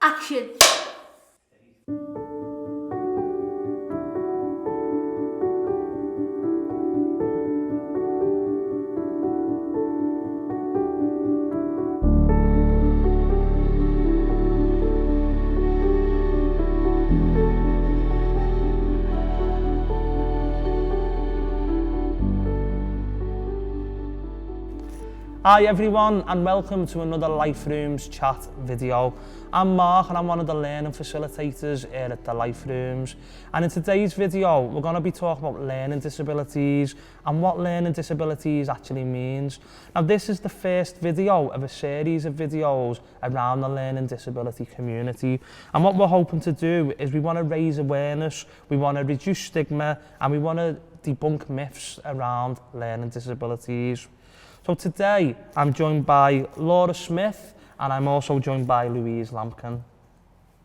Action! Hi everyone and welcome to another Life Rooms chat video. I'm Mark and I'm one of the learning facilitators here at the Life Rooms, and in today's video we're going to be talking about learning disabilities and what learning disabilities actually means. Now this is the first video of a series of videos around the learning disability community, and what we're hoping to do is we want to raise awareness, we want to reduce stigma, and we want to debunk myths around learning disabilities. So today I'm joined by Laura Smith and I'm also joined by Louise Lampkin.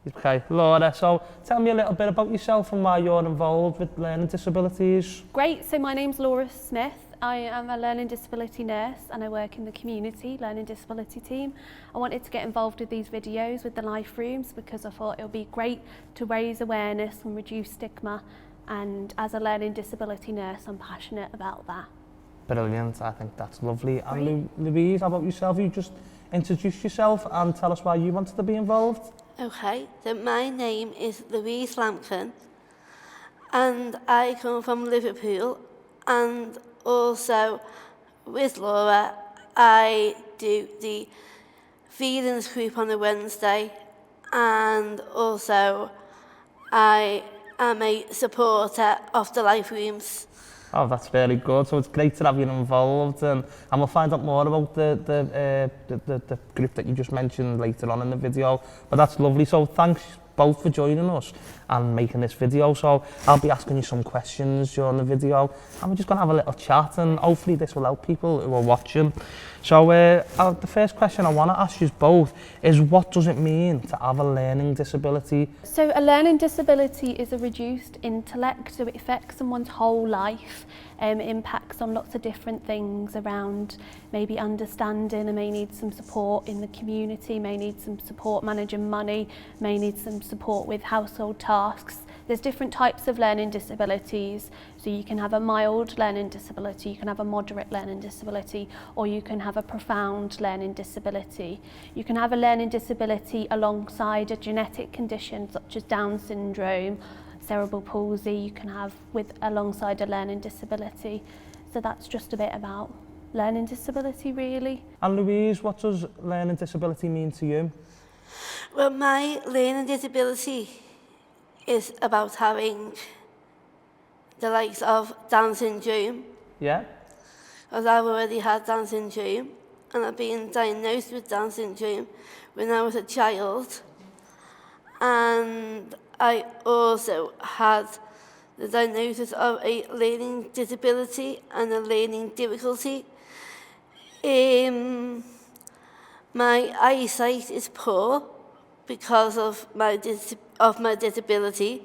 Okay, Laura, so tell me a little bit about yourself and why you're involved with learning disabilities. Great, so my name's Laura Smith. I am a learning disability nurse and I work in the community learning disability team. I wanted to get involved with these videos with the Life Rooms because I thought it would be great to raise awareness and reduce stigma, and as a learning disability nurse I'm passionate about that. Brilliant, I think that's lovely. And Louise, how about yourself? You just introduce yourself and tell us why you wanted to be involved. Okay, so my name is Louise Lampkin and I come from Liverpool, and also with Laura I do the feelings group on a Wednesday, and also I am a supporter of the Life Rooms. Oh, that's really good. So it's great to have you involved, and we'll find out more about the group that you just mentioned later on in the video. But that's lovely. So thanks both for joining us and making this video. So I'll be asking you some questions during the video, and we're just going to have a little chat, and hopefully this will help people who are watching. So the first question I want to ask you both is, what does it mean to have a learning disability? So a learning disability is a reduced intellect, so it affects someone's whole life. It impacts on lots of different things around maybe understanding, and may need some support in the community, may need some support managing money, may need some support with household tasks. There's different types of learning disabilities, so you can have a mild learning disability, you can have a moderate learning disability, or you can have a profound learning disability. You can have a learning disability alongside a genetic condition such as Down syndrome, cerebral palsy, you can have alongside a learning disability. So that's just a bit about learning disability really. And Louise, what does learning disability mean to you? Well, my learning disability is about having the likes of Down syndrome. Yeah? Because I've already had Down syndrome, and I've been diagnosed with Down syndrome when I was a child. And I also had the diagnosis of a learning disability and a learning difficulty. My eyesight is poor because of my disability,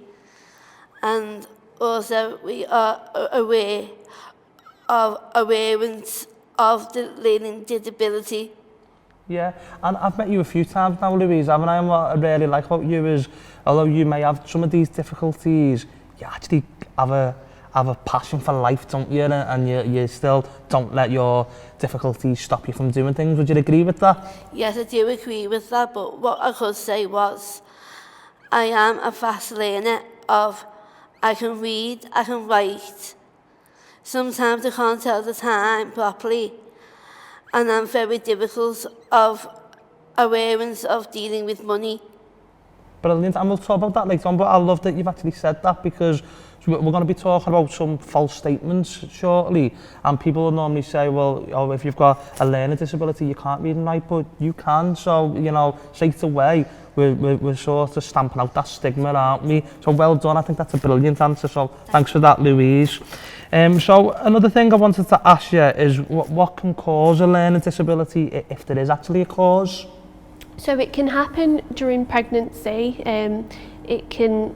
and also we are aware of awareness of the learning disability. Yeah, and I've met you a few times now, Louise, haven't I? And what I really like about you is, although you may have some of these difficulties, you actually have a passion for life, don't you? And you still don't let your difficulties stop you from doing things. Would you agree with that? Yes, I do agree with that, but what I could say was, I am a fast learner of, I can read, I can write. Sometimes I can't tell the time properly, and I'm very difficult of awareness of dealing with money. Brilliant, and we'll talk about that later on, but I love that you've actually said that, because we're going to be talking about some false statements shortly, and people will normally say, well, oh, if you've got a learning disability you can't read and write, but you can. So, you know, straight away we're sort of stamping out that stigma, aren't we? So well done, I think that's a brilliant answer, so thanks for that, Louise. So another thing I wanted to ask you is, what can cause a learning disability, if there is actually a cause? So it can happen during pregnancy, it can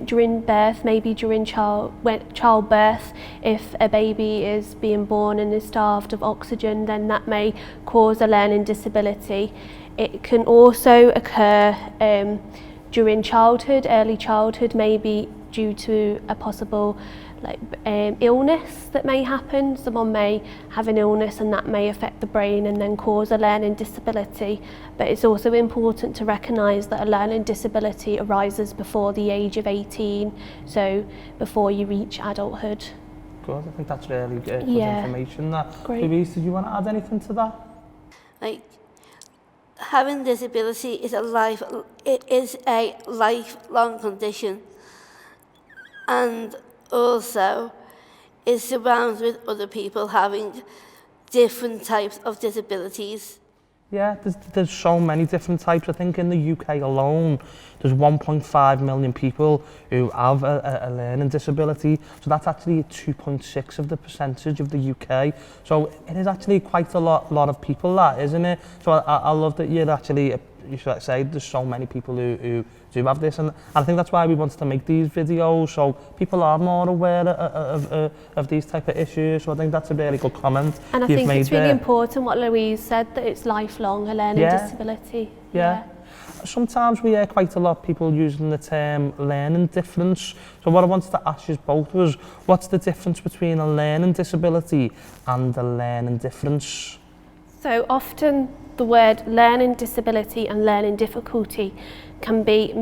during birth, maybe during childbirth. If a baby is being born and is starved of oxygen, then that may cause a learning disability. It can also occur during childhood, early childhood, maybe due to a possible illness that may happen. Someone may have an illness and that may affect the brain and then cause a learning disability. But it's also important to recognise that a learning disability arises before the age of 18, so before you reach adulthood. Good, I think that's really good information there. Great. Louise, did you want to add anything to that? Like, having disability is a lifelong condition, and also is surrounded with other people having different types of disabilities. Yeah, there's so many different types. I think in the UK alone, there's 1.5 million people who have a learning disability. So that's actually 2.6 of the percentage of the UK. So it is actually quite a lot of people, that, isn't it? So I love that you should say there's so many people who do have this, and I think that's why we wanted to make these videos, so people are more aware of these type of issues. So I think that's a really good comment and I you've think made it's really there. important what Louise said, that it's lifelong, a learning disability. Yeah. Sometimes we hear quite a lot of people using the term learning difference. So what I wanted to ask you both was, what's the difference between a learning disability and a learning difference? So often the word learning disability and learning difficulty can be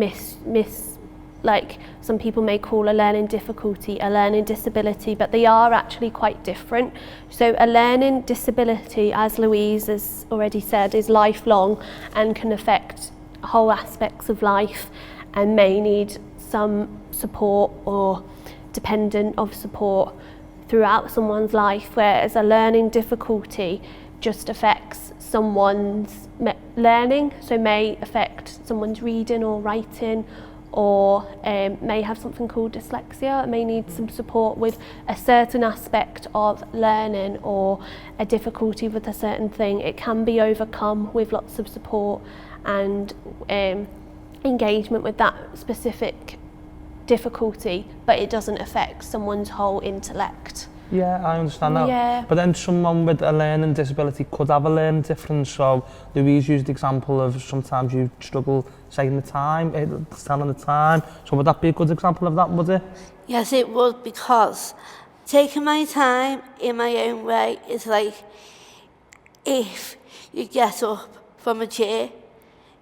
like some people may call a learning difficulty a learning disability, but they are actually quite different. So a learning disability, as Louise has already said, is lifelong and can affect whole aspects of life and may need some support or dependent of support throughout someone's life, whereas a learning difficulty just affects someone's learning, so may affect someone's reading or writing, or may have something called dyslexia, may need some support with a certain aspect of learning or a difficulty with a certain thing. It can be overcome with lots of support and engagement with that specific difficulty, but it doesn't affect someone's whole intellect. Yeah, I understand that. Yeah. But then someone with a learning disability could have a learning difference. So Louise used the example of sometimes you struggle saying the time, telling the time. So would that be a good example of that, would it? Yes, it would, because taking my time in my own way is like if you get up from a chair.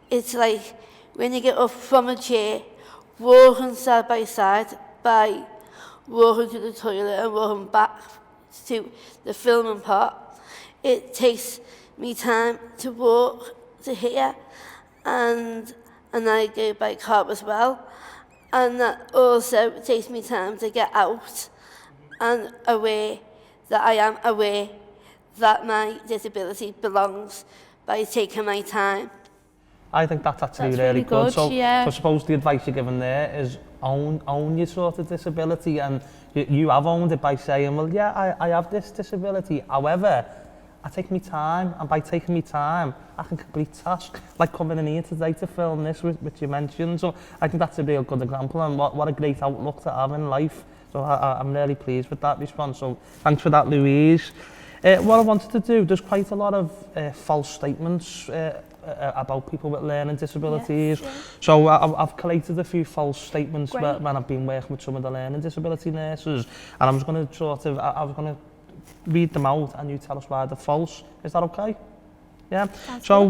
It's like when you get up from a chair, walking side by side by walking to the toilet and walking back to the filming part. It takes me time to walk to here, and I go by car as well. And that also takes me time to get out and aware that I am aware that my disability belongs by taking my time. I think that's actually really good. So I suppose the advice you're giving there is own your sort of disability, and you have owned it by saying, well, yeah, I have this disability. However, I take me time, and by taking me time, I can complete tasks, like coming in here today to film this, which you mentioned. So I think that's a real good example, and what a great outlook to have in life. So I'm really pleased with that response. So thanks for that, Louise. What I wanted to do, there's quite a lot of false statements about people with learning disabilities. Yes. So I've collated a few false statements when I've been working with some of the learning disability nurses, and I was going to read them out, and you tell us why they're false. Is that okay? Yeah. So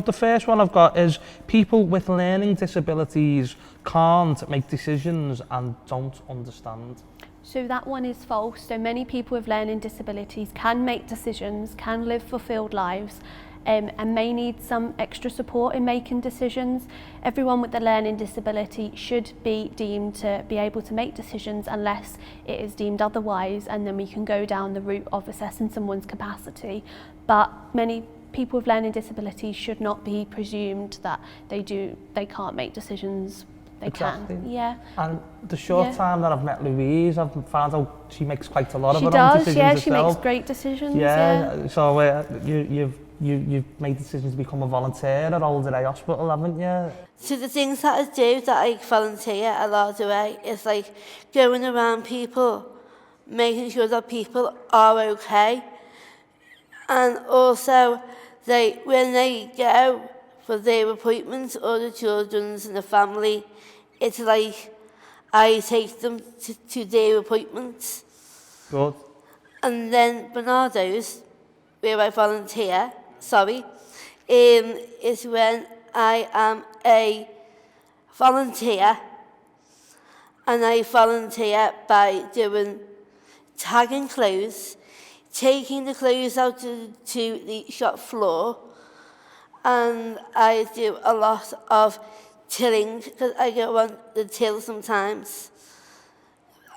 the first one I've got is people with learning disabilities can't make decisions and don't understand. So that one is false. So many people with learning disabilities can make decisions, can live fulfilled lives, and may need some extra support in making decisions. Everyone with a learning disability should be deemed to be able to make decisions unless it is deemed otherwise, and then we can go down the route of assessing someone's capacity. But many people with learning disabilities should not be presumed that they can't make decisions. They can. Yeah. And the short time that I've met Louise, I've found out she makes quite a lot of her own decisions herself. She makes great decisions. So you've made decisions to become a volunteer at Old Day Hospital, haven't you? So the things that I do that I volunteer a lot of the way is like going around people, making sure that people are okay, and also when they go for their appointments, or the children's and the family, it's like I take them to their appointments. Good. And then Bernardo's, where I volunteer, is when I am a volunteer, and I volunteer by doing tagging clothes, taking the clothes out to the shop floor, and I do a lot of tilling, because I go on the till sometimes.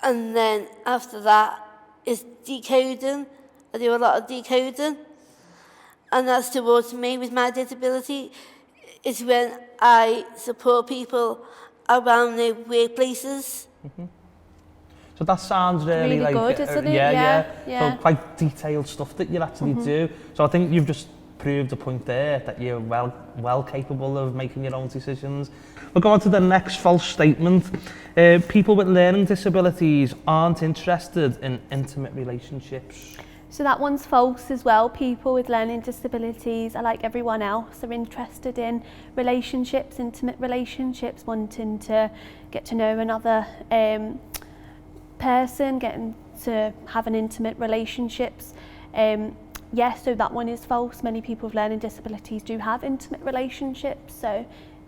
And then after that is decoding. I do a lot of decoding. And that's towards me with my disability. It's when I support people around their workplaces. Mm-hmm. So that sounds really like good, isn't it? Yeah. Yeah. So quite detailed stuff that you actually do. So I think you've just proved the point there that you're well capable of making your own decisions. We'll go on to the next false statement. People with learning disabilities aren't interested in intimate relationships. So that one's false as well. People with learning disabilities are like everyone else, are interested in relationships, intimate relationships, wanting to get to know another person, getting to have an intimate relationships. Yes, so that one is false. Many people with learning disabilities do have intimate relationships. So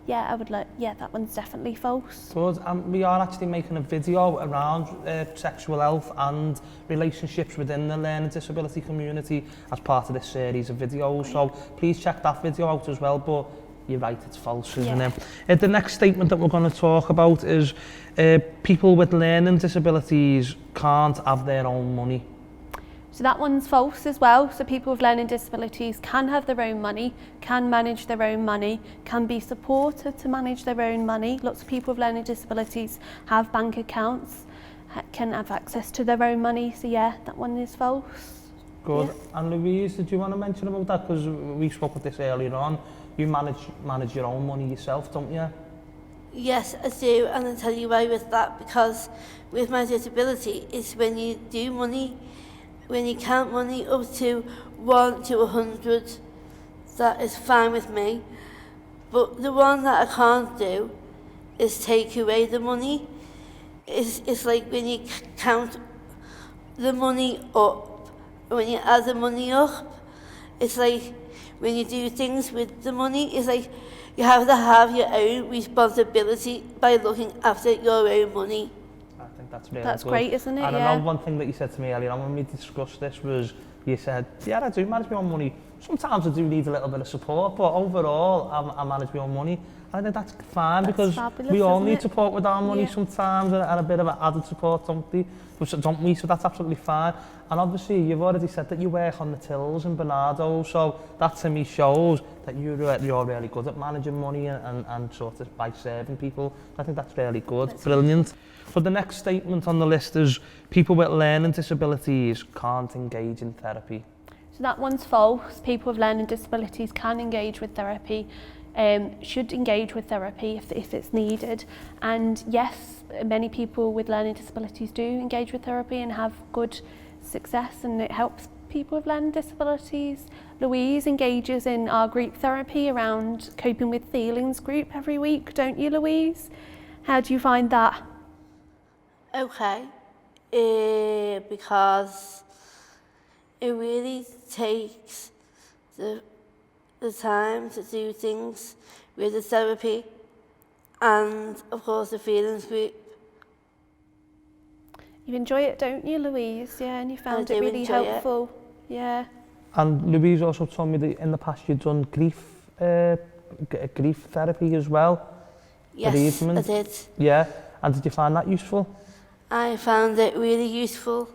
yeah, that one's definitely false. Good. We are actually making a video around sexual health and relationships within the learning disability community as part of this series of videos. So please check that video out as well. But you're right, it's false, isn't it? The next statement that we're going to talk about is people with learning disabilities can't have their own money. So that one's false as well. So people with learning disabilities can have their own money, can manage their own money, can be supported to manage their own money. Lots of people with learning disabilities have bank accounts, can have access to their own money. So yeah, that one is false. Good. Yeah. And Louise, did you want to mention about that? Because we spoke about this earlier on. You manage your own money yourself, don't you? Yes, I do, and I'll tell you why with that, because with my disability, it's when you do money, when you count money up to 1 to 100, that is fine with me. But the one that I can't do is take away the money. It's like when you count the money up, when you add the money up, it's like when you do things with the money, it's like you have to have your own responsibility by looking after your own money. I think that's really That's good. great, isn't it? And Yeah. I know one thing that you said to me earlier on when we discussed this was, you said, yeah, I do manage my own money. Sometimes I do need a little bit of support, but overall, I manage my own money. I think that's fine, because fabulous, we all isn't need it? support with our money Yeah. sometimes, and a bit of added support, don't we? So that's absolutely fine. And obviously, you've already said that you work on the tills in Bernardo, so that to me shows that you're really good at managing money and sort of by serving people. I think that's really good. That's brilliant. So the next statement on the list is people with learning disabilities can't engage in therapy. So that one's false. People with learning disabilities can engage with therapy, should engage with therapy if it's needed. And yes, many people with learning disabilities do engage with therapy and have good success, and it helps people with learning disabilities. Louise engages in our group therapy around coping with feelings group every week, don't you, Louise? How do you find that? Okay, because it really takes the time to do things with the therapy and, of course, the feelings group. You enjoy it, don't you, Louise? Yeah, and you found it really helpful. Yeah. And Louise also told me that in the past you'd done grief therapy as well. Yes, bereavement. I did. Yeah, and did you find that useful? I found it really useful.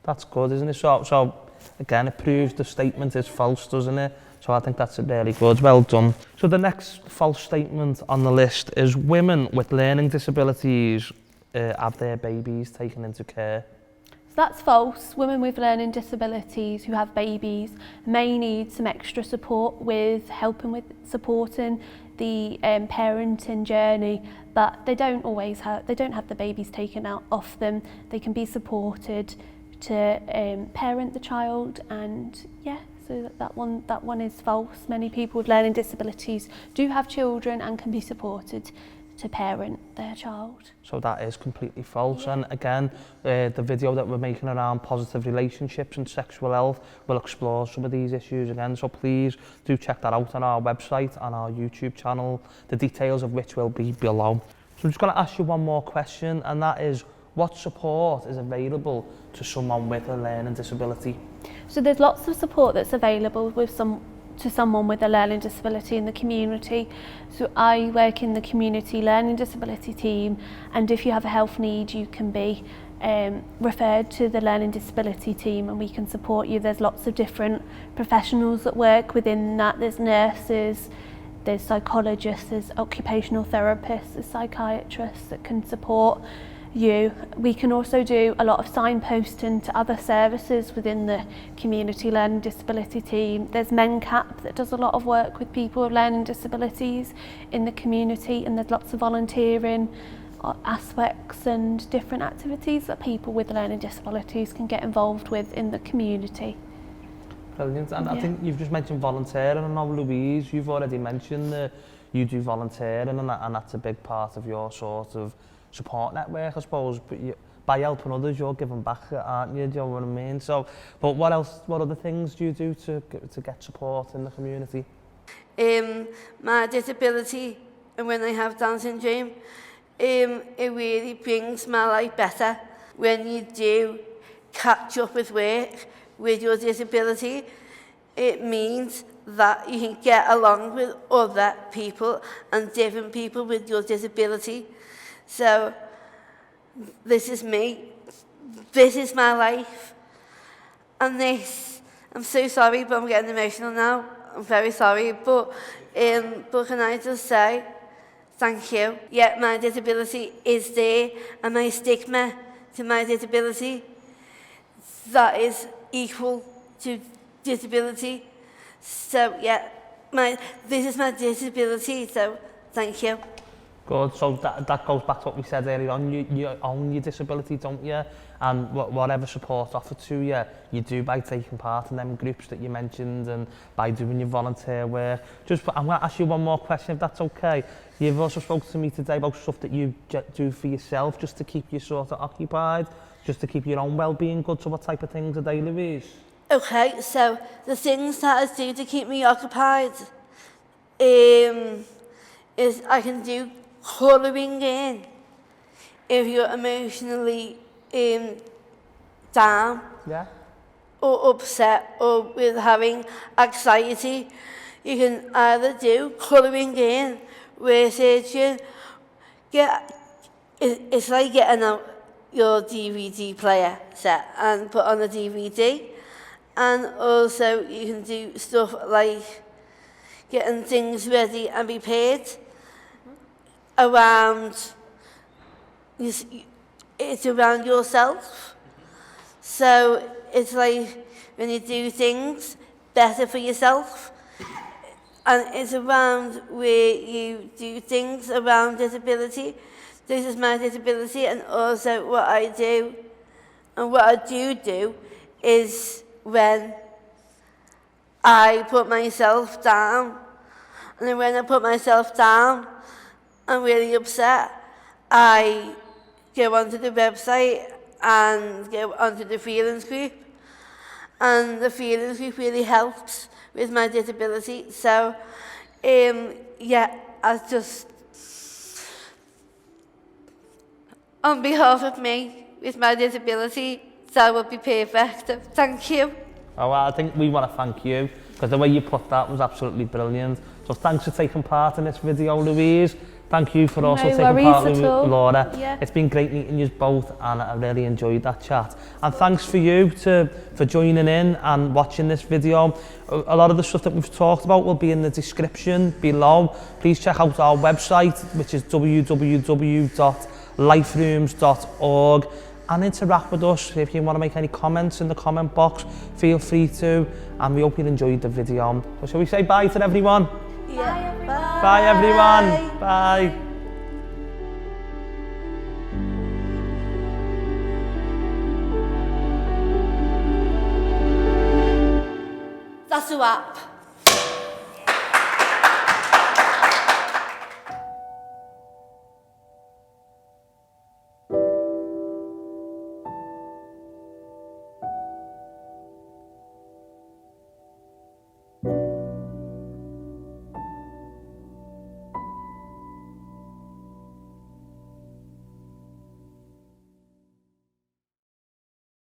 That's good, isn't it? So again, it proves the statement is false, doesn't it? So I think that's really good. Well done. So the next false statement on the list is women with learning disabilities have their babies taken into care. So that's false. Women with learning disabilities who have babies may need some extra support with helping with supporting the parenting journey, but they don't have the babies taken out off them. They can be supported to parent the child, and yeah, So that one is false. Many people with learning disabilities do have children and can be supported to parent their child. So that is completely false. And again, the video that we're making around positive relationships and sexual health will explore some of these issues again. So please do check that out on our website and our YouTube channel, the details of which will be below. So I'm just going to ask you one more question, and that is, what support is available to someone with a learning disability? So there's lots of support that's available to someone with a learning disability in the community. So I work in the community learning disability team, and if you have a health need, you can be referred to the learning disability team and we can support you. There's lots of different professionals that work within that. There's nurses, there's psychologists, there's occupational therapists, there's psychiatrists that can support you. We can also do a lot of signposting to other services within the community learning disability team. There's MenCap that does a lot of work with people with learning disabilities in the community, and there's lots of volunteering aspects and different activities that people with learning disabilities can get involved with in the community. Brilliant. And I think you've just mentioned volunteering, and now Louise, you've already mentioned that you do volunteering, and that's a big part of your sort of support network, I suppose. But by helping others, you're giving back, aren't you? Do you know what I mean? So, but what other things do you do to get support in the community? My disability, and when I have Down syndrome, it really brings my life better when you do catch up with work with your disability. It means that you can get along with other people and different people with your disability. So this is me, this is my life, and this, I'm so sorry, but I'm getting emotional now. I'm very sorry, but can I just say thank you. Yeah, my disability is there, and my stigma to my disability, that is equal to disability. So yeah, this is my disability, so thank you. Good. So that goes back to what we said earlier on. You own your disability, don't you? And whatever support offered to you, you do by taking part in them groups that you mentioned and by doing your volunteer work. I'm going to ask you one more question, if that's okay. You've also spoken to me today about stuff that you do for yourself, just to keep you sort of occupied, just to keep your own well-being good. So what type of things are they, Louise? Okay, so the things that I do to keep me occupied is I can do colouring in if you're emotionally down, or upset, or with having anxiety. You can either do colouring in, researching, it's like getting out your DVD player set and put on a DVD, and also you can do stuff like getting things ready and prepared around, it's around yourself. So it's like when you do things better for yourself, and it's around where you do things around disability. This is my disability, and also what I do, and what I do is when I put myself down, and then when I put myself down, I'm really upset, I go onto the website and go onto the feelings group, and the feelings group really helps with my disability. So yeah, I just, on behalf of me with my disability, that would be perfect. Thank you. Oh, well, I think we want to thank you, because the way you put that was absolutely brilliant. So thanks for taking part in this video, Louise. Thank you for also taking part, Laura. Yeah. It's been great meeting you both, and I really enjoyed that chat. And thanks for you for joining in and watching this video. A lot of the stuff that we've talked about will be in the description below. Please check out our website, which is www.liferooms.org, and interact with us. If you want to make any comments in the comment box, feel free to, and we hope you enjoyed the video. So shall we say bye to everyone? Yeah. Bye everyone. Bye. That's Lasso app.